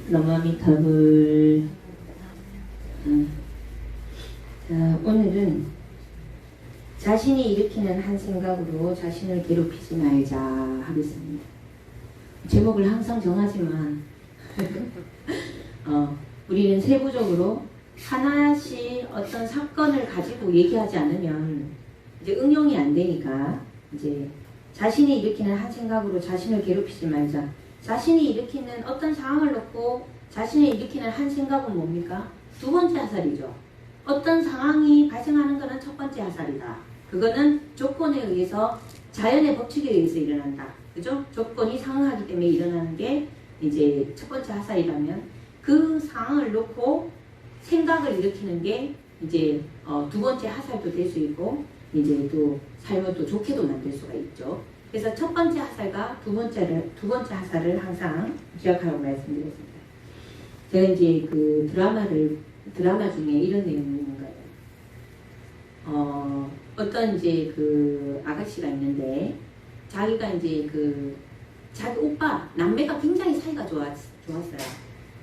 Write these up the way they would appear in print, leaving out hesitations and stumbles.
너마미타불. 자, 오늘은 자신이 일으키는 한 생각으로 자신을 괴롭히지 말자 하겠습니다. 제목을 항상 정하지만 우리는 세부적으로 하나씩 어떤 사건을 가지고 얘기하지 않으면 이제 응용이 안 되니까 이제 자신이 일으키는 한 생각으로 자신을 괴롭히지 말자. 자신이 일으키는 어떤 상황을 놓고 자신이 일으키는 한 생각은 뭡니까? 두 번째 하살이죠. 어떤 상황이 발생하는 것은 첫 번째 하살이다. 그거는 조건에 의해서 자연의 법칙에 의해서 일어난다. 그죠? 조건이 상응하기 때문에 일어나는 게 이제 첫 번째 하살이라면 그 상황을 놓고 생각을 일으키는 게 이제 두 번째 하살도 될 수 있고 이제 또 삶을 또 좋게도 만들 수가 있죠. 그래서 첫 번째 하살과 두 번째 하살을 항상 기억하라고 말씀드렸습니다. 제가 이제 그 드라마 중에 이런 내용이 있는 거예요. 어떤 이제 그 아가씨가 있는데 자기가 이제 그 자기 오빠 남매가 굉장히 사이가 좋았어요.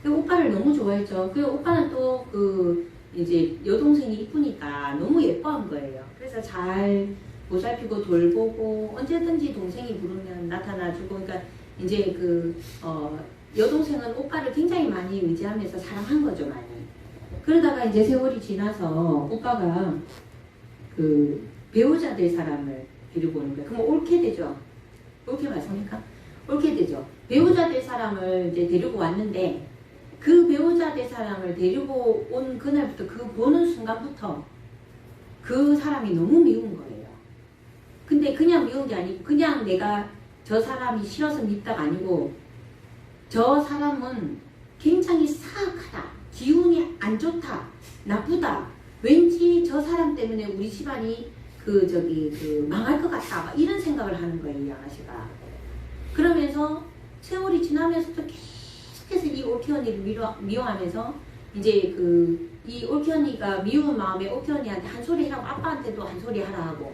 그 오빠를 너무 좋아했죠. 그 오빠는 또 그 이제 여동생이 이쁘니까 너무 예뻐한 거예요. 그래서 잘 보살피고 돌보고 언제든지 동생이 부르면 나타나주고, 그러니까 이제 그 여동생은 오빠를 굉장히 많이 의지하면서 사랑한 거죠, 많이. 그러다가 이제 세월이 지나서 오빠가 그 배우자 될 사람을 데리고 오는 거예요. 그럼 옳게 되죠. 옳게 맞습니까? 옳게 되죠. 배우자 될 사람을 이제 데리고 왔는데 그 배우자 될 사람을 데리고 온 그날부터 그 보는 순간부터 그 사람이 너무 미운 거예요. 근데 그냥 미운 게 아니고 그냥 내가 저 사람이 싫어서 밉다가 아니고 저 사람은 굉장히 사악하다. 기운이 안 좋다. 나쁘다. 왠지 저 사람 때문에 우리 집안이 망할 것 같다. 막 이런 생각을 하는 거예요, 이 아가씨가. 그러면서 세월이 지나면서도 계속해서 이 올케 언니를 미워하면서 이제 이 올케 언니가 미운 마음에 올케 언니한테 한 소리 해라고 아빠한테도 한 소리 하라 하고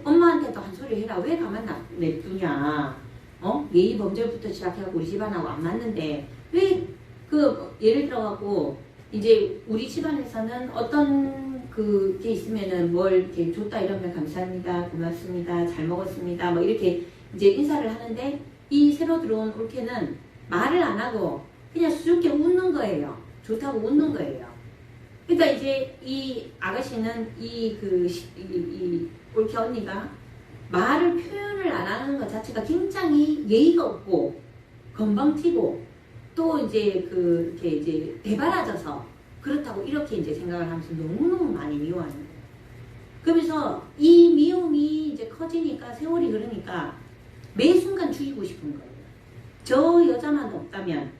엄마한테도 한 소리 해라. 왜 가만 냅두냐. 예의 범절부터 시작해갖고 우리 집안하고 안 맞는데 왜 예를 들어갖고 이제 우리 집안에서는 어떤 게 있으면은 뭘 이렇게 줬다 이러면 감사합니다, 고맙습니다, 잘 먹었습니다, 뭐 이렇게 이제 인사를 하는데 이 새로 들어온 올케는 말을 안 하고 그냥 수줍게 웃는 거예요. 좋다고 웃는 거예요. 그러니까 이제 이 아가씨는 이 올케 언니가 말을 표현을 안 하는 것 자체가 굉장히 예의가 없고 건방지고 또 이제 이렇게 이제 대바라져서 그렇다고 이렇게 이제 생각을 하면서 너무너무 많이 미워하는 거예요. 그러면서 이 미움이 이제 커지니까 세월이 흐르니까 매 순간 죽이고 싶은 거예요. 저 여자만 없다면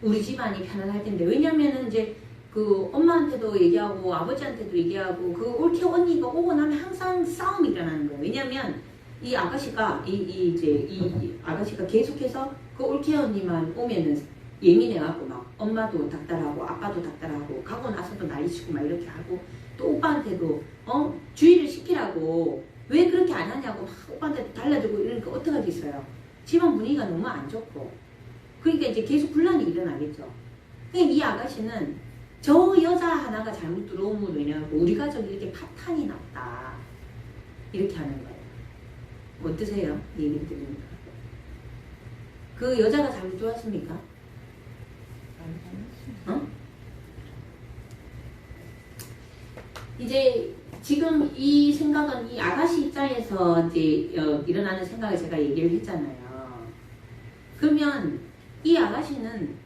우리 집안이 편안할 텐데. 왜냐면은 이제 그 엄마한테도 얘기하고 아버지한테도 얘기하고 그 올케 언니가 오고 나면 항상 싸움이 일어나는 거예요. 왜냐면 이 아가씨가 이 아가씨가 계속해서 그 올케 언니만 오면은 예민해갖고 막 엄마도 닥달하고 아빠도 닥달하고 가고 나서도 난리치고 막 이렇게 하고 또 오빠한테도 주의를 시키라고 왜 그렇게 안 하냐고 막 오빠한테 달라들고 이러니까 어떡하겠어요. 집안 분위기가 너무 안 좋고 그러니까 이제 계속 분란이 일어나겠죠. 그러니까 이 아가씨는 저 여자 하나가 잘못 들어옴으로 인해서 우리 가족이 이렇게 파탄이 났다 이렇게 하는 거예요. 어떠세요? 이 얘기를 들으니까. 그 여자가 잘못 좋았습니까? 이제 지금 이 생각은 이 아가씨 입장에서 이제 일어나는 생각을 제가 얘기를 했잖아요. 그러면 이 아가씨는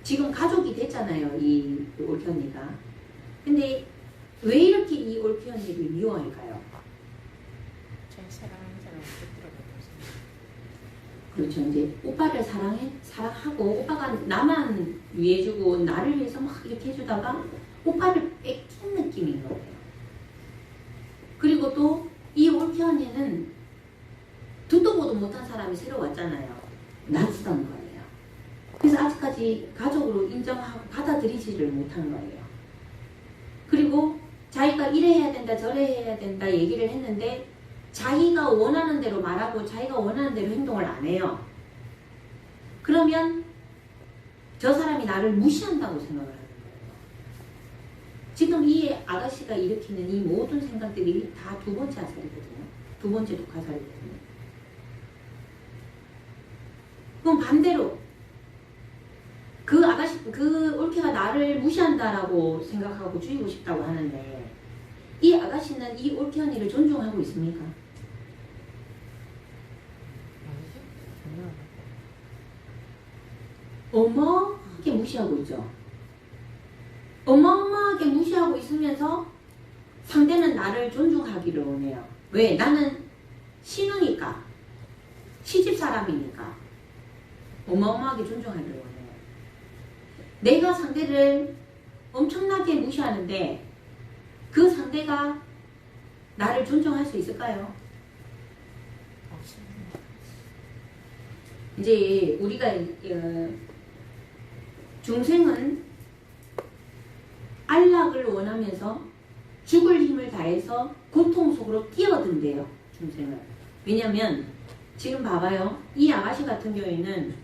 지금 가족이 됐잖아요, 이 올케 언니가. 근데 왜 이렇게 이 올케 언니를 미워할까요? 잘 사랑하는 사람 못 들어가서. 그렇죠. 이제 오빠를 사랑하고 오빠가 나만 위해주고 나를 위해서 막 이렇게 해주다가 오빠를 뺏긴 느낌인 거예요. 그리고 또 이 올케 언니는 듣도 보도 못한 사람이 새로 왔잖아요. 낯선 거예요. 그래서 아직까지 가족으로 인정하고 받아들이지를 못한 거예요. 그리고 자기가 이래 해야 된다 저래 해야 된다 얘기를 했는데 자기가 원하는 대로 말하고 자기가 원하는 대로 행동을 안 해요. 그러면 저 사람이 나를 무시한다고 생각을 하는 거예요. 지금 이 아가씨가 일으키는 이 모든 생각들이 다 두 번째 아살이거든요. 두 번째 독화살이거든요. 그럼 반대로 그 아가씨, 그 올케가 나를 무시한다라고 생각하고 죽이고 싶다고 하는데 이 아가씨는 이 올케 언니를 존중하고 있습니까? 어마어마하게 무시하고 있죠. 어마어마하게 무시하고 있으면서 상대는 나를 존중하기를 원해요. 왜? 나는 신우니까, 시집 사람이니까 어마어마하게 존중하기를 원해요. 내가 상대를 엄청나게 무시하는데 그 상대가 나를 존중할 수 있을까요? 이제 우리가 중생은 안락을 원하면서 죽을 힘을 다해서 고통 속으로 뛰어든대요. 중생은. 왜냐면 지금 봐봐요. 이 아가씨 같은 경우에는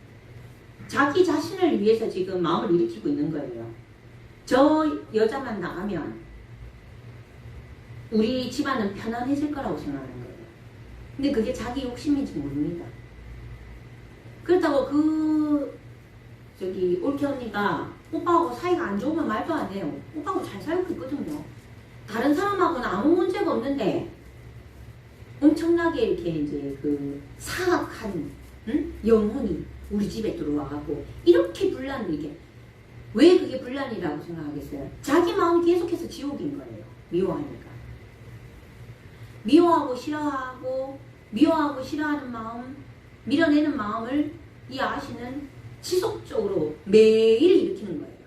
자기 자신을 위해서 지금 마음을 일으키고 있는 거예요. 저 여자만 나가면 우리 집안은 편안해질 거라고 생각하는 거예요. 근데 그게 자기 욕심인지 모릅니다. 그렇다고 올케 언니가 오빠하고 사이가 안 좋으면 말도 안 해요. 오빠하고 잘 살고 있거든요. 다른 사람하고는 아무 문제가 없는데 엄청나게 이렇게 이제 사악한 영혼이 우리 집에 들어와가고 이렇게 분란을 이게 왜 그게 분란이라고 생각하겠어요? 자기 마음이 계속해서 지옥인 거예요. 미워하니까. 미워하고 싫어하는 마음, 밀어내는 마음을 이 아가씨는 지속적으로 매일 일으키는 거예요.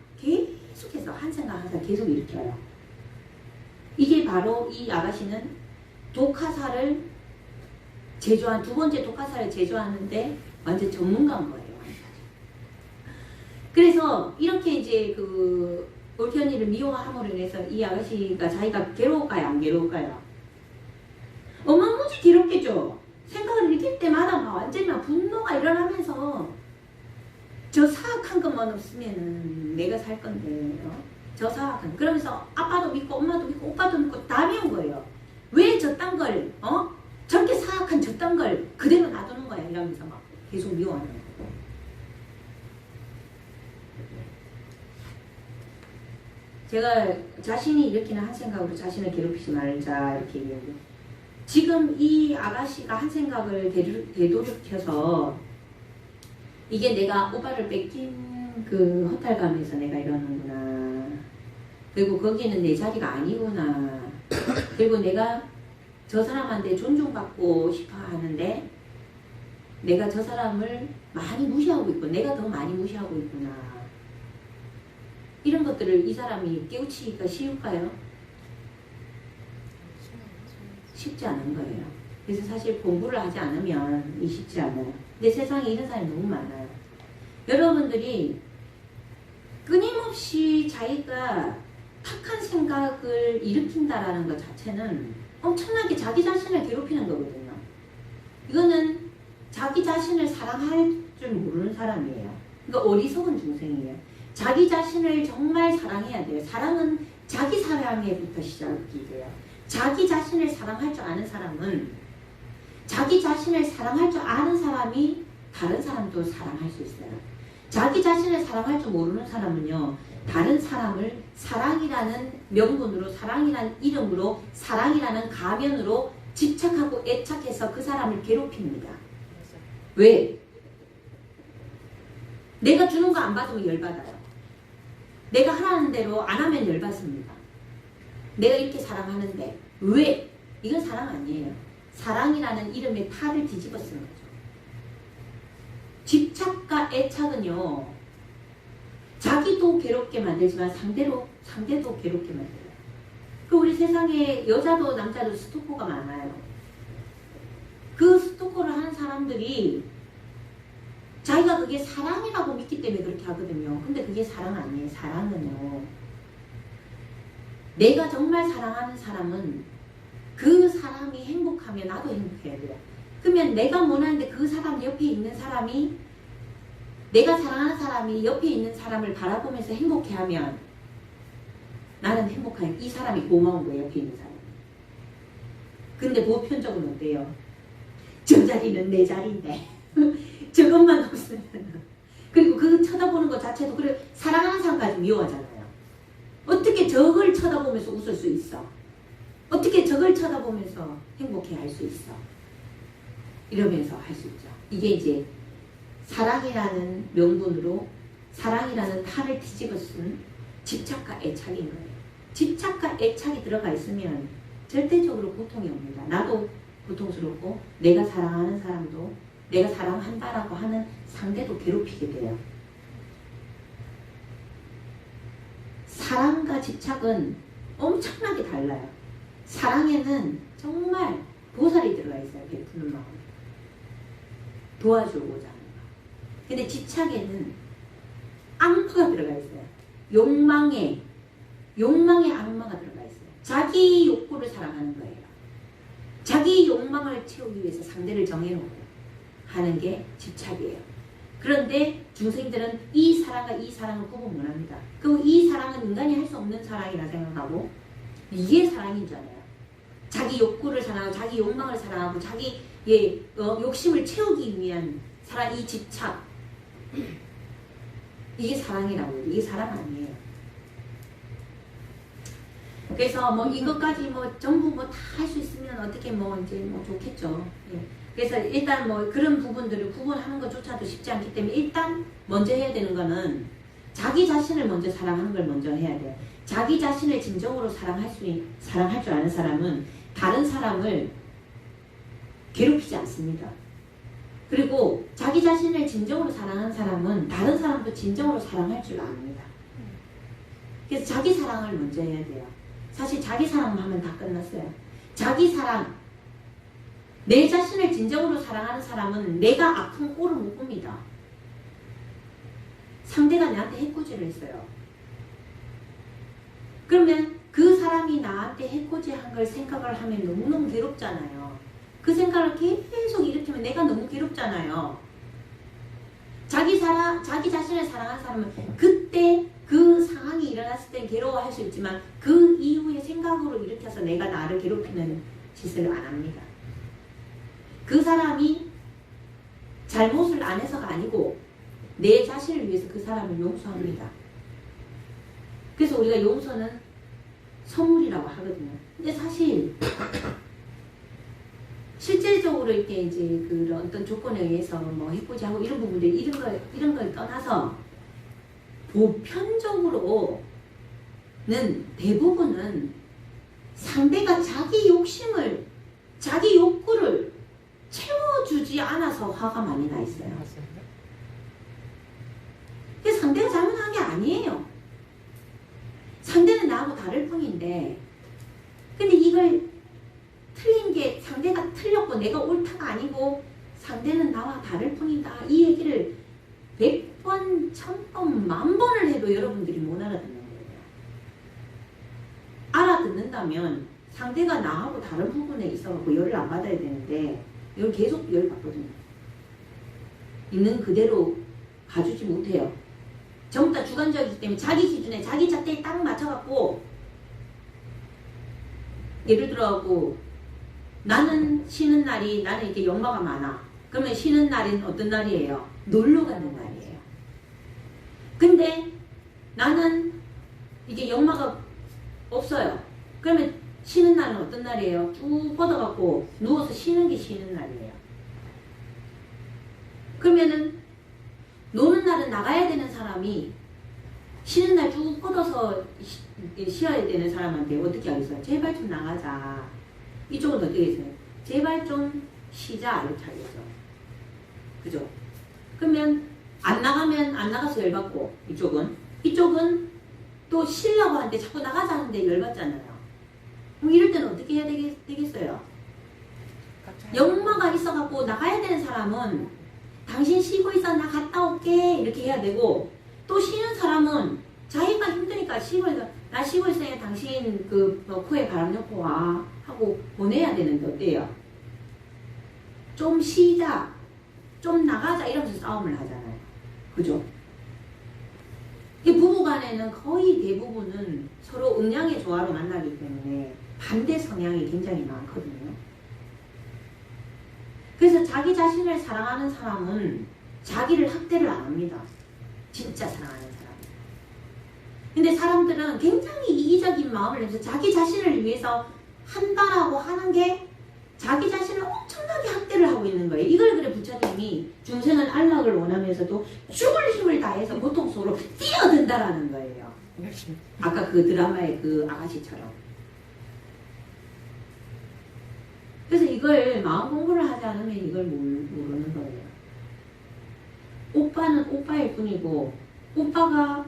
계속해서 한 생각 한 생각 계속 일으켜요. 이게 바로 이 아가씨는 독화살을 제조한 두 번째 독화살을 제조하는데 완전 전문가인 거예요. 그래서 이렇게 이제 올케 언니를 미워함으로 인해서 이 아가씨가 자기가 괴로울까요? 안 괴로울까요? 어마무지 괴롭겠죠. 생각을 일으킬 때마다 막 완전히 막 분노가 일어나면서 저 사악한 것만 없으면은 내가 살 건데 저 사악한 그러면서 아빠도 믿고 엄마도 믿고 오빠도 믿고 다 미운 거예요. 왜 저딴 걸 저렇게 사악한 저딴 걸 그대로 놔두는 거야 이러면서 막 계속 미워하는 거고. 제가 자신이 일으키는 한 생각으로 자신을 괴롭히지 말자 이렇게 얘기해요. 지금 이 아가씨가 한 생각을 되돌이켜서 이게 내가 오빠를 뺏긴 그 허탈감에서 내가 이러는구나. 그리고 거기는 내 자리가 아니구나. 그리고 내가 저 사람한테 존중받고 싶어 하는데 내가 저 사람을 많이 무시하고 있고 내가 더 많이 무시하고 있구나. 이런 것들을 이 사람이 깨우치기가 쉬울까요? 쉽지 않은 거예요. 그래서 사실 공부를 하지 않으면 쉽지 않아요. 근데 세상에 이런 사람이 너무 많아요. 여러분들이 끊임없이 자기가 탁한 생각을 일으킨다라는 것 자체는 엄청나게 자기 자신을 괴롭히는 거거든요. 이거는 자기 자신을 사랑할 줄 모르는 사람이에요. 그러니까 어리석은 중생이에요. 자기 자신을 정말 사랑해야 돼요. 사랑은 자기 사랑에부터 시작이 돼요. 자기 자신을 사랑할 줄 아는 사람은 자기 자신을 사랑할 줄 아는 사람이 다른 사람도 사랑할 수 있어요. 자기 자신을 사랑할 줄 모르는 사람은요. 다른 사람을 사랑이라는 명분으로 사랑이라는 이름으로 사랑이라는 가면으로 집착하고 애착해서 그 사람을 괴롭힙니다. 왜? 내가 주는 거 안 받으면 열받아요. 내가 하라는 대로 안 하면 열받습니다. 내가 이렇게 사랑하는데 왜? 이건 사랑 아니에요. 사랑이라는 이름의 탈을 뒤집어 쓰는 거죠. 집착과 애착은요. 자기도 괴롭게 만들지만 상대도 괴롭게 만들어요. 그 우리 세상에 여자도 남자도 스토커가 많아요. 그 스토커를 하는 사람들이 자기가 그게 사랑이라고 믿기 때문에 그렇게 하거든요. 근데 그게 사랑 아니에요. 사랑은요. 내가 정말 사랑하는 사람은 그 사람이 행복하면 나도 행복해야 돼요. 그러면 내가 원하는데 그 사람 옆에 있는 사람이 내가 사랑하는 사람이 옆에 있는 사람을 바라보면서 행복해하면 나는 행복한, 이 사람이 고마운 거예요. 옆에 있는 사람이. 근데 보편적으로 어때요? 저 자리는 내 자리인데 저것만 없으면, 그리고 그 쳐다보는 것 자체도, 그래 사랑하는 사람까지 미워하잖아요. 어떻게 저걸 쳐다보면서 웃을 수 있어? 어떻게 저걸 쳐다보면서 행복해 할 수 있어? 이러면서 할 수 있죠. 이게 이제 사랑이라는 명분으로 사랑이라는 탈을 뒤집어 쓴 집착과 애착인 거예요. 집착과 애착이 들어가 있으면 절대적으로 고통이 옵니다. 나도 고통스럽고 내가 사랑하는 사람도, 내가 사랑한다라고 하는 상대도 괴롭히게 돼요. 사랑과 집착은 엄청나게 달라요. 사랑에는 정말 보살이 들어가 있어요. 베푸는 마음, 도와주고자 하는 마음. 근데 집착에는 악마가 들어가 있어요. 욕망의 악마가 들어가 있어요. 자기 욕구를 사랑하는 거예요. 자기 욕망을 채우기 위해서 상대를 정해놓고 하는 게 집착이에요. 그런데 중생들은 이 사랑과 이 사랑을 구분 못합니다. 그리고 이 사랑은 인간이 할 수 없는 사랑이라 생각하고 이게 사랑인 줄 알아요. 자기 욕구를 사랑하고 자기 욕망을 사랑하고 자기의 욕심을 채우기 위한 사랑, 이 집착, 이게 사랑이라고 해요. 이게 사랑 아니에요. 그래서 뭐 이것까지 뭐 전부 뭐 다 할 수 있으면 어떻게 뭐 이제 뭐 좋겠죠. 예. 그래서 일단 뭐 그런 부분들을 구분하는 것조차도 쉽지 않기 때문에 일단 먼저 해야 되는 거는 자기 자신을 먼저 사랑하는 걸 먼저 해야 돼요. 자기 자신을 진정으로 사랑할 줄 아는 사람은 다른 사람을 괴롭히지 않습니다. 그리고 자기 자신을 진정으로 사랑하는 사람은 다른 사람도 진정으로 사랑할 줄 압니다. 그래서 자기 사랑을 먼저 해야 돼요. 사실 자기 사랑만 하면 다 끝났어요. 자기 사랑, 내 자신을 진정으로 사랑하는 사람은 내가 아픈 꼴을 못 봅니다. 상대가 나한테 해코지를 했어요. 그러면 그 사람이 나한테 해코지한 걸 생각을 하면 너무너무 괴롭잖아요. 그 생각을 계속 일으키면 내가 너무 괴롭잖아요. 자기 자신을 사랑하는 사람은 그때 그 상황이 일어났을 땐 괴로워할 수 있지만 그 이후에 생각으로 일으켜서 내가 나를 괴롭히는 짓을 안 합니다. 그 사람이 잘못을 안 해서가 아니고 내 자신을 위해서 그 사람을 용서합니다. 그래서 우리가 용서는 선물이라고 하거든요. 근데 사실 실질적으로 이렇게 이제 그런 어떤 조건에 의해서 뭐 해코지하고 이런 부분들 이런 걸 떠나서 보편적으로는 대부분은 상대가 자기 욕심을, 자기 욕구를 채워주지 않아서 화가 많이 나 있어요. 그래서 상대가 잘못한 게 아니에요. 상대는 나하고 다를 뿐인데, 근데 이걸 틀린 게 상대가 틀렸고 내가 옳다가 아니고 상대는 나와 다를 뿐이다. 이 얘기를 100번, 1000번, 10,000번을 해도 여러분들이 못 알아듣는 거예요. 알아듣는다면 상대가 나하고 다른 부분에 있어서 열을 안 받아야 되는데 이걸 계속 열을 받거든요. 있는 그대로 봐주지 못해요. 전부 다 주관적이기 때문에 자기 기준에 자기 잣대에 딱 맞춰갖고 예를 들어갖고 나는 쉬는 날이 나는 이렇게 연마가 많아. 그러면 쉬는 날은 어떤 날이에요? 놀러 가는 날이에요. 근데 나는 이게 연마가 없어요. 그러면 쉬는 날은 어떤 날이에요? 쭉 뻗어갖고 누워서 쉬는 게 쉬는 날이에요. 그러면은 노는 날은 나가야 되는 사람이 쉬는 날 쭉 뻗어서 쉬어야 되는 사람한테 어떻게 하겠어요? 제발 좀 나가자. 이쪽은 어떻게 했어요? 제발 좀 쉬자 이렇게 하겠죠. 그죠? 그러면 안 나가면 안 나가서 열받고 이쪽은 또 쉬려고 하는데 자꾸 나가자 하는데 열받잖아요. 그럼 이럴 때는 어떻게 해야 되겠어요? 역마가 있어갖고 나가야 되는 사람은 당신 쉬고 있어 나 갔다 올게 이렇게 해야 되고, 또 쉬는 사람은 자기가 힘드니까 나 쉬고 있으니까 당신 코에 바람 넣고 와 하고 보내야 되는데 어때요? 좀 쉬자, 좀 나가자 이러면서 싸움을 하잖아요. 그죠? 이 부부간에는 거의 대부분은 서로 음양의 조화로 만나기 때문에 반대 성향이 굉장히 많거든요. 그래서 자기 자신을 사랑하는 사람은 자기를 학대를 안 합니다. 진짜 사랑하는 사람. 근데 사람들은 굉장히 이기적인 마음을 내면서 자기 자신을 위해서 한다라고 하는 게 자기 자신을 엄청나게 학대를 하고 있는 거예요. 이걸 그래 부처님이 중생은 안락을 원하면서도 죽을 힘을 다해서 고통속으로 뛰어든다라는 거예요. 아까 그 드라마의 그 아가씨처럼. 그래서 이걸 마음 공부를 하지 않으면 이걸 모르는 거예요. 오빠는 오빠일 뿐이고 오빠가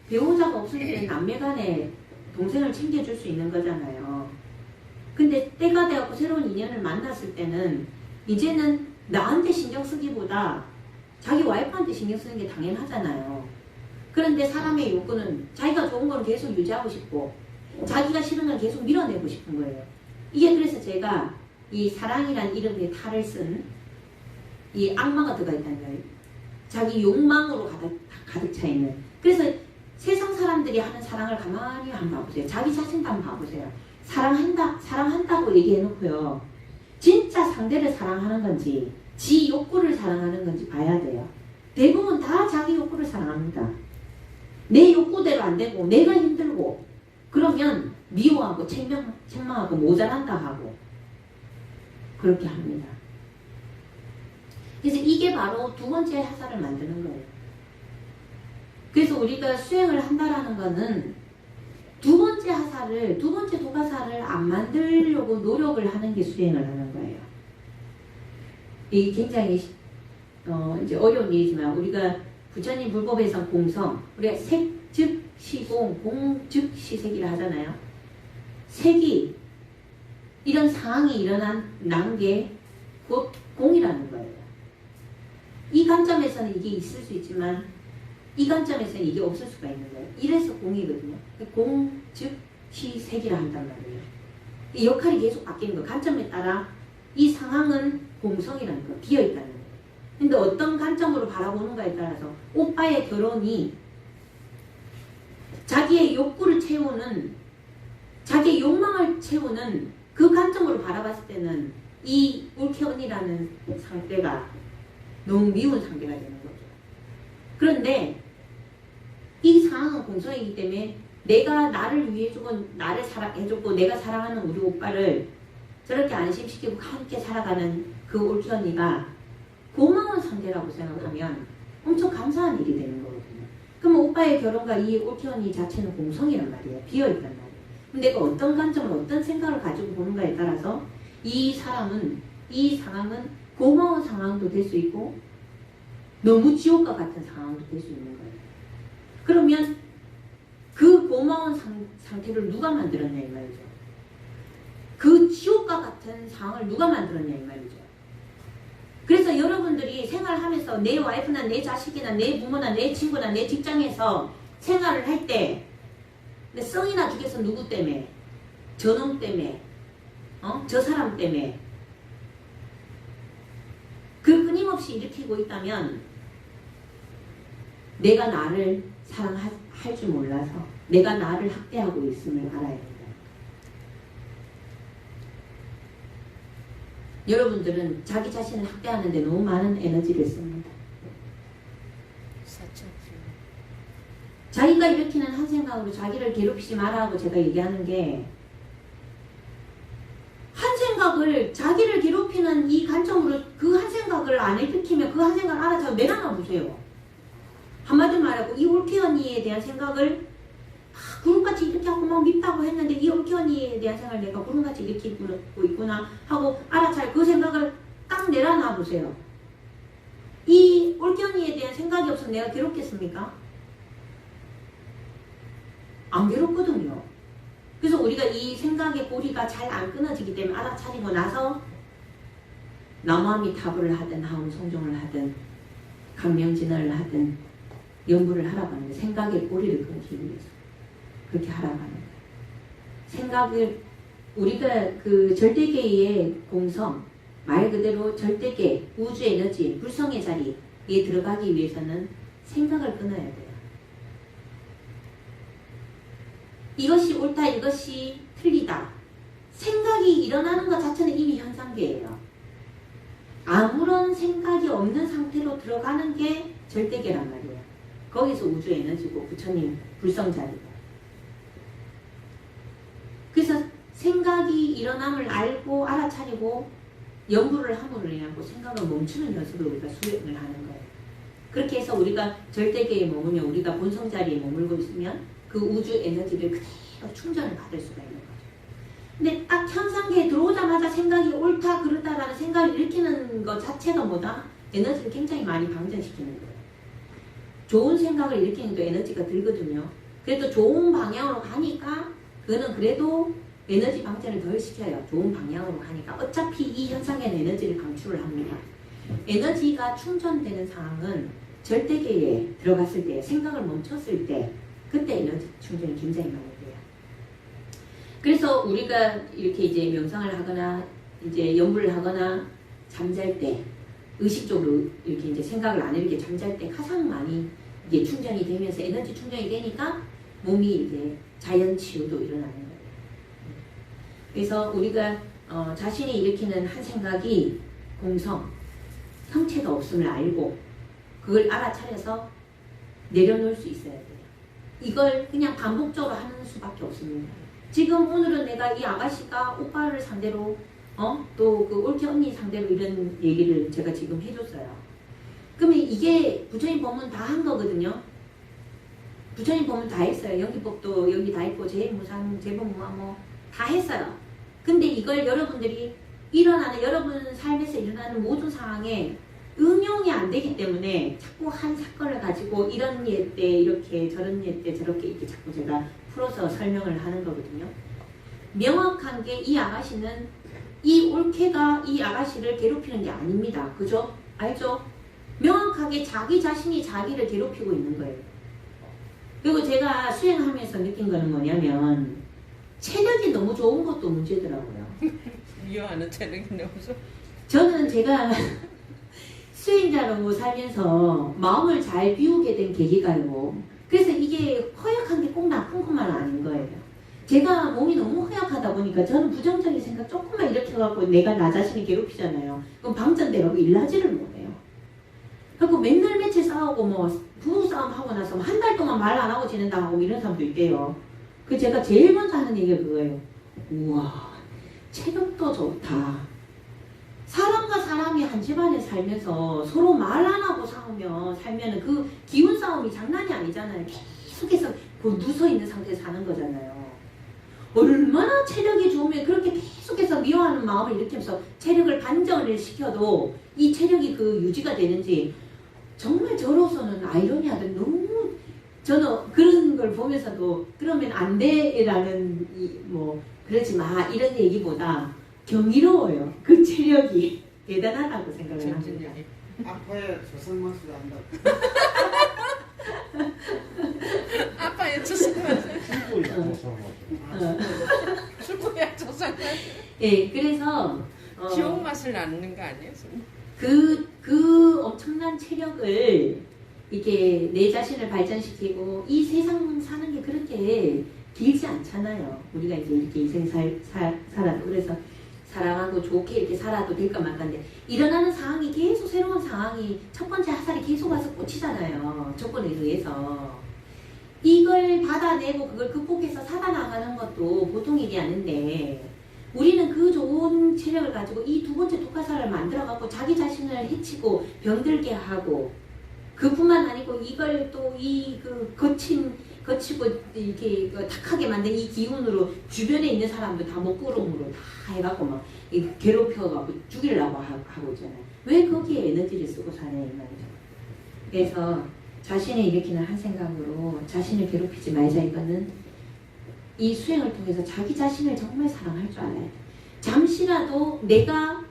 배우자가 없을 때 남매간에 동생을 챙겨줄 수 있는 거잖아요. 근데 때가 되었고 새로운 인연을 만났을 때는 이제는 나한테 신경 쓰기보다 자기 와이프한테 신경 쓰는 게 당연하잖아요. 그런데 사람의 욕구는 자기가 좋은 건 계속 유지하고 싶고 자기가 싫은 건 계속 밀어내고 싶은 거예요. 이게 그래서 제가 이 사랑이란 이름의 탈을 쓴 이 악마가 들어가 있다는 거예요. 자기 욕망으로 가득 차 있는. 그래서 세상 사람들이 하는 사랑을 가만히 한번 봐보세요. 자기 자신도 한번 봐보세요. 사랑한다고 얘기해놓고요. 진짜 상대를 사랑하는 건지, 지 욕구를 사랑하는 건지 봐야 돼요. 대부분 다 자기 욕구를 사랑합니다. 내 욕구대로 안 되고, 내가 힘들고, 그러면 미워하고, 책망하고, 모자란다 하고, 그렇게 합니다. 그래서 이게 바로 두 번째 하사를 만드는 거예요. 그래서 우리가 수행을 한다라는 거는 두 번째 하사를, 두 번째 도가사를 안 만들려고 노력을 하는 게 수행을 하는 거예요. 이게 굉장히 이제 어려운 일이지만 우리가 부처님 불법에서 공성, 우리가 색, 즉, 시공, 공, 즉, 시색이라 하잖아요. 색이 이런 상황이 일어난 게 곧 공이라는 거예요. 이 관점에서는 이게 있을 수 있지만 이 관점에서는 이게 없을 수가 있는 거예요. 이래서 공이거든요. 공, 즉, 시, 색이라 한단 말이에요. 이 역할이 계속 바뀌는 거예요. 관점에 따라 이 상황은 공성이라는 거예요. 비어있다는 거예요. 근데 어떤 관점으로 바라보는가에 따라서 오빠의 결혼이 자기의 욕구를 채우는, 자기의 욕망을 채우는 그 관점으로 바라봤을 때는 이 울케언이라는 상대가 너무 미운 상대가 되는 거죠. 그런데 이 상황은 공성이기 때문에 내가 나를 위해주고 나를 사랑해줬고 내가 사랑하는 우리 오빠를 저렇게 안심시키고 함께 살아가는 그 울케언이가 고마운 상대라고 생각하면 엄청 감사한 일이 되는 거거든요. 그럼 오빠의 결혼과 이 울케언이 자체는 공성이란 말이에요. 비어있단 말이에요. 그럼 내가 어떤 관점을 어떤 생각을 가지고 보는가에 따라서 이 사람은, 이 상황은 고마운 상황도 될 수 있고 너무 지옥과 같은 상황도 될 수 있는 거예요. 그러면 그 고마운 상태를 누가 만들었냐 이 말이죠. 그 지옥과 같은 상황을 누가 만들었냐 이 말이죠. 그래서 여러분들이 생활하면서 내 와이프나 내 자식이나 내 부모나 내 친구나 내 직장에서 생활을 할 때 썽이나 죽여서 누구 때문에? 저놈 때문에? 저 사람 때문에? 그 끊임없이 일으키고 있다면 내가 나를 사랑할 줄 몰라서 내가 나를 학대하고 있음을 알아야 된다. 여러분들은 자기 자신을 학대하는데 너무 많은 에너지를 씁니다. 자기가 일으키는 한 생각으로 자기를 괴롭히지 마라고 제가 얘기하는 게 한 생각을 자기를 괴롭히는 이 관점으로 그 한 생각을 안 일으키면 그 한 생각을 알아차고 내놔 보세요. 한마디로 말하고 이 올케 언니에 대한 생각을 구름같이 이렇게 하고 막 밉다고 했는데 이 올케 언니에 대한 생각을 내가 구름같이 일으키고 있구나 하고 알아차고 그 생각을 딱 내려놔 보세요. 이 올케 언니에 대한 생각이 없으면 내가 괴롭겠습니까? 안 괴롭거든요. 그래서 우리가 이 생각의 고리가 잘 안 끊어지기 때문에 알아차리고 나서 나무아미타불을 하든 하음성종을 하든 강명진언을 하든 연구를 하라고 하는데 생각의 고리를 끊기 위해서 그렇게 하라고 하는 거예요. 생각을 우리가 그 절대계의 공성 말 그대로 절대계 우주 에너지 불성의 자리에 들어가기 위해서는 생각을 끊어야 돼요. 이것이 옳다, 이것이 틀리다. 생각이 일어나는 것 자체는 이미 현상계예요. 아무런 생각이 없는 상태로 들어가는 게 절대계란 말이에요. 거기서 우주 에너지고 부처님 불성자리고. 그래서 생각이 일어남을 알고 알아차리고 연구를 함으로 인하고 생각을 멈추는 연습을 우리가 수행을 하는 거예요. 그렇게 해서 우리가 절대계에 머물면 우리가 본성자리에 머물고 있으면 그 우주 에너지를 그대로 충전을 받을 수가 있는 거죠. 근데 딱 현상계에 들어오자마자 생각이 옳다 그르다라는 생각을 일으키는 것 자체가 뭐다? 에너지를 굉장히 많이 방전시키는 거예요. 좋은 생각을 일으키는 또 에너지가 들거든요. 그래도 좋은 방향으로 가니까 그거는 그래도 에너지 방전을 덜 시켜요. 좋은 방향으로 가니까. 어차피 이 현상에는 에너지를 방출을 합니다. 에너지가 충전되는 상황은 절대계에 들어갔을 때, 생각을 멈췄을 때, 그때 에너지 충전이 굉장히 많이 돼요. 그래서 우리가 이렇게 이제 명상을 하거나, 이제 연구를 하거나, 잠잘 때, 의식적으로 이렇게 이제 생각을 안 이렇게 잠잘 때 가장 많이 이게 충전이 되면서 에너지 충전이 되니까 몸이 이제 자연 치유도 일어나는 거예요. 그래서 우리가 자신이 일으키는 한 생각이 공성, 형체가 없음을 알고 그걸 알아차려서 내려놓을 수 있어야 돼요. 이걸 그냥 반복적으로 하는 수밖에 없습니다. 지금 오늘은 내가 이 아가씨가 오빠를 상대로 또 그 올케 언니 상대로 이런 얘기를 제가 지금 해줬어요. 그러면 이게 부처님 법문 다 한 거거든요. 부처님 법문 다 했어요. 연기법도 여기 다 했고 제무상 제법무마 뭐 다 했어요. 근데 이걸 여러분들이 여러분 삶에서 일어나는 모든 상황에 응용이 안 되기 때문에 자꾸 한 사건을 가지고 이런 예 때 이렇게 저런 예 때 저렇게 이렇게 자꾸 제가 풀어서 설명을 하는 거거든요. 명확한 게 이 아가씨는 이 올케가 이 아가씨를 괴롭히는 게 아닙니다. 그죠? 알죠? 명확하게 자기 자신이 자기를 괴롭히고 있는 거예요. 그리고 제가 수행하면서 느낀 거는 뭐냐면 체력이 너무 좋은 것도 문제더라고요. 미워하는 체력이 너무 좋아. 저는 제가 수행자로 살면서 마음을 잘 비우게 된 계기가요. 그래서 이게 허약한 게 꼭 나쁜 것만 아닌 거예요. 제가 몸이 너무 허약하다 보니까 저는 부정적인 생각 조금만 일으켜갖고 내가 나 자신을 괴롭히잖아요. 그럼 방전돼가고 일하지를 못해요. 그리고 맨날 며칠 싸우고 뭐 부부싸움 하고 나서 한 달 동안 말 안 하고 지낸다 하고 이런 사람도 있대요. 그 제가 제일 먼저 하는 얘기가 그거예요. 우와, 체력도 좋다. 사람과 사람이 한 집안에 살면서 서로 말 안 하고 살면 그 기운 싸움이 장난이 아니잖아요. 계속해서 그 누서 있는 상태에서 사는 거잖아요. 얼마나 체력이 좋으면 그렇게 계속해서 미워하는 마음을 일으키면서 체력을 반전을 시켜도 이 체력이 그 유지가 되는지 정말 저로서는 아이러니하던 너무 저는 그런 걸 보면서도 그러면 안 돼라는 뭐 그러지 마 이런 얘기보다 경이로워요. 그 체력이 대단하다고 생각을 합니다. 아빠의 조상맛을 안다고. 아빠의 조상맛을. 조상맛. 축구야 조상맛. 예, 그래서 지옥 맛을 나는 거 아니에요? 그 엄청난 체력을 이게 내 자신을 발전시키고 이 세상 사는 게 그렇게 길지 않잖아요. 우리가 이제 이렇게 인생 살아도 그래서 사랑하고 좋게 이렇게 살아도 될까 말까인데 일어나는 상황이 계속 새로운 상황이 첫 번째 화살이 계속 와서 꽂히잖아요. 조건에 의해서 이걸 받아내고 그걸 극복해서 살아나가는 것도 보통 일이 아닌데 우리는 그 좋은 체력을 가지고 이 두 번째 독화살을 만들어갖고 자기 자신을 해치고 병들게 하고 그뿐만 아니고 이걸 또 거치고 이렇게 탁하게 만든 이 기운으로 주변에 있는 사람들 다 먹구름으로 다 해갖고 막 괴롭혀갖고 죽이려고 하고 있잖아요. 왜 거기에 에너지를 쓰고 사냐 이 말이죠. 그래서 자신이 일으키는 한 생각으로 자신을 괴롭히지 말자 이거는 이 수행을 통해서 자기 자신을 정말 사랑할 줄 알아야 돼. 잠시라도 내가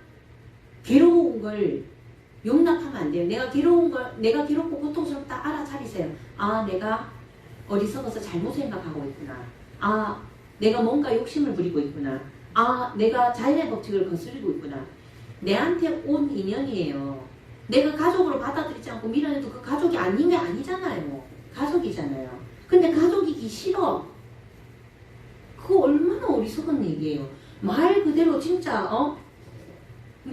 괴로운 걸 용납하면 안 돼요. 내가 괴롭고 고통스럽다 알아차리세요. 아, 내가 어리석어서 잘못 생각하고 있구나. 아, 내가 뭔가 욕심을 부리고 있구나. 아, 내가 자연의 법칙을 거스르고 있구나. 내한테 온 인연이에요. 내가 가족으로 받아들이지 않고 밀어내도 그 가족이 아닌 게 아니잖아요. 가족이잖아요. 근데 가족이기 싫어. 그거 얼마나 어리석은 얘기예요. 말 그대로 진짜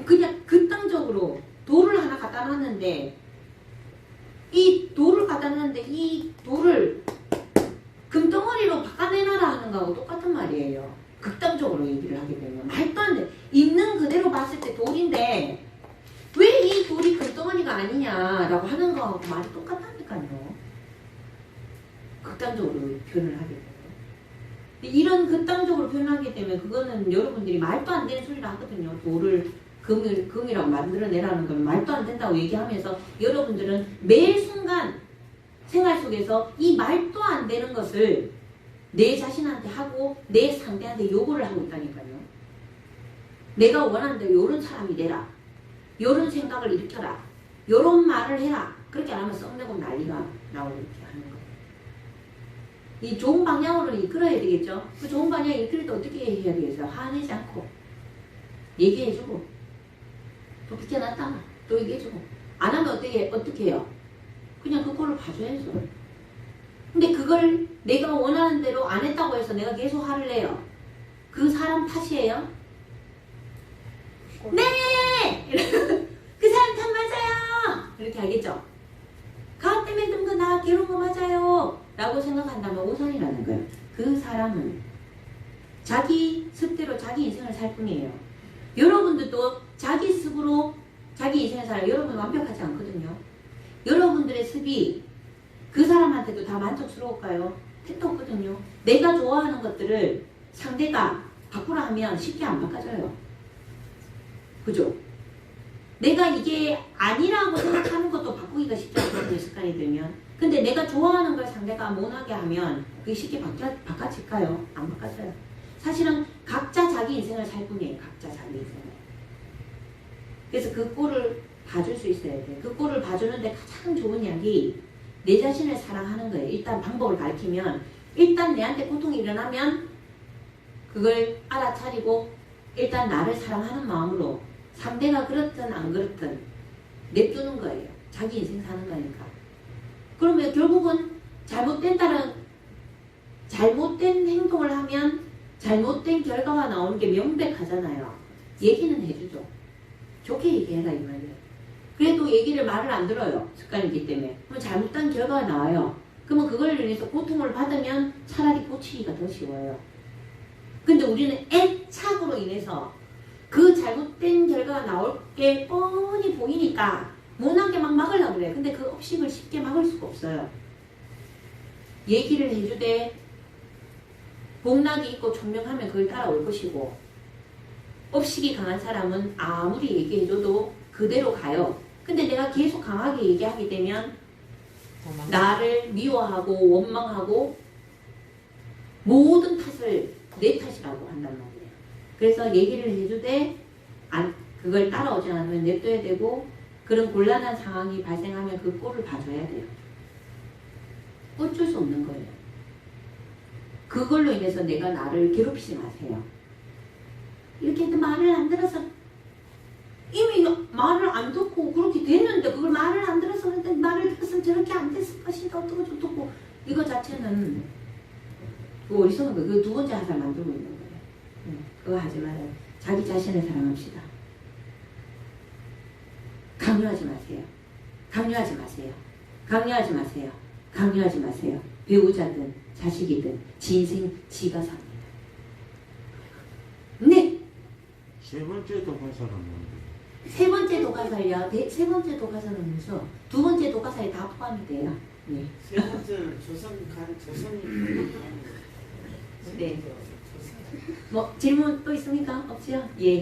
그냥 극단적으로 돌을 하나 갖다 놨는데 이 돌을 갖다 놨는데 이 돌을 금덩어리로 바꿔내놔라 하는 거하고 똑같은 말이에요. 극단적으로 얘기를 하게 되면 말도 안 돼. 있는 그대로 봤을 때 돌인데 왜 이 돌이 금덩어리가 아니냐라고 하는 거하고 말이 똑같다니까요. 극단적으로 표현을 하게 되면 이런 극단적으로 표현하게 되면 그거는 여러분들이 말도 안 되는 소리를 하거든요. 돌을 금이라고 만들어내라는 건 말도 안 된다고 얘기하면서 여러분들은 매 순간 생활 속에서 이 말도 안 되는 것을 내 자신한테 하고 내 상대한테 요구를 하고 있다니까요. 내가 원하는 대로 요런 사람이 되라. 요런 생각을 일으켜라. 요런 말을 해라. 그렇게 안 하면 썩내고 난리가 나오고 이렇게 하는 거예요. 이 좋은 방향으로 이끌어야 되겠죠. 그 좋은 방향을 이끌 때 어떻게 해야 되겠어요? 화내지 않고 얘기해주고 또 비켜놨다 또 얘기해주고 안 하면 어떻게 해요? 그냥 그 꼴을 봐줘야죠. 근데 그걸 내가 원하는 대로 안 했다고 해서 내가 계속 화를 내요. 그 사람 탓이에요? 네! 그 사람 탓 맞아요! 이렇게 하겠죠? 가 때문에 좀 나 괴로운 거 맞아요! 라고 생각한다면 오산이라는 거예요. 그 사람은 자기 습대로 자기 인생을 살 뿐이에요. 여러분들도 자기 습으로 자기 인생을 살아요. 여러분 완벽하지 않거든요. 여러분들의 습이 그 사람한테도 다 만족스러울까요? 택도 없거든요. 내가 좋아하는 것들을 상대가 바꾸라 하면 쉽게 안 바꿔져요. 그죠? 내가 이게 아니라고 생각하는 것도 바꾸기가 쉽지 않거든요. 습관이 들면. 근데 내가 좋아하는 걸 상대가 못하게 하면 그게 쉽게 바꿔질까요? 안 바꿔져요. 사실은 각자 자기 인생을 살 뿐이에요. 각자 자기 인생을. 그래서 그 꼴을 봐줄 수 있어야 돼요. 그 꼴을 봐주는데 가장 좋은 약이 내 자신을 사랑하는 거예요. 일단 방법을 가르치면 일단 내한테 고통이 일어나면 그걸 알아차리고 일단 나를 사랑하는 마음으로 상대가 그렇든 안 그렇든 냅두는 거예요. 자기 인생 사는 거니까. 그러면 결국은 잘못된 행동을 하면 잘못된 결과가 나오는 게 명백하잖아요. 얘기는 해주죠. 좋게 얘기해라 이 말이에요. 그래도 말을 안 들어요. 습관이기 때문에. 그럼 잘못된 결과가 나와요. 그러면 그걸 인해서 고통을 받으면 차라리 고치기가 더 쉬워요. 근데 우리는 애착으로 인해서 그 잘못된 결과가 나올 게 뻔히 보이니까 못한 게 막 막으려고 그래요. 근데 그 업식을 쉽게 막을 수가 없어요. 얘기를 해주되 복락이 있고 총명하면 그걸 따라올 것이고 업식이 강한 사람은 아무리 얘기해줘도 그대로 가요. 근데 내가 계속 강하게 얘기하게 되면 나를 미워하고 원망하고 모든 탓을 내 탓이라고 한단 말이에요. 그래서 얘기를 해주되 그걸 따라오지 않으면 냅둬야 되고 그런 곤란한 상황이 발생하면 그 꼴을 봐줘야 돼요. 어쩔 수 없는 거예요. 그걸로 인해서 내가 나를 괴롭히지 마세요. 이렇게 말을 안 들어서 이미 말을 안 듣고 그렇게 됐는데 그걸 말을 안 들어서 그런데 말을 들었으면 저렇게 안 됐을 것인가 어떻고 저떻고 이거 자체는 그 어리석은 거예요. 그 두 번째 화살 만들고 있는 거예요. 그거 하지 말아요. 자기 자신을 사랑합시다. 강요하지 마세요. 강요하지 마세요. 강요하지 마세요. 강요하지 마세요. 배우자든 자식이든 지 인생 지가 삽니다. 네. 세 번째 독가사는 뭔데? 세 번째 독가살이요. 세 번째 독가살은 무슨? 두 번째 독가살이 다 포함이 돼요. 네. 세 번째는 조선이 네. 뭐 질문 또 있습니까? 없지요? 예.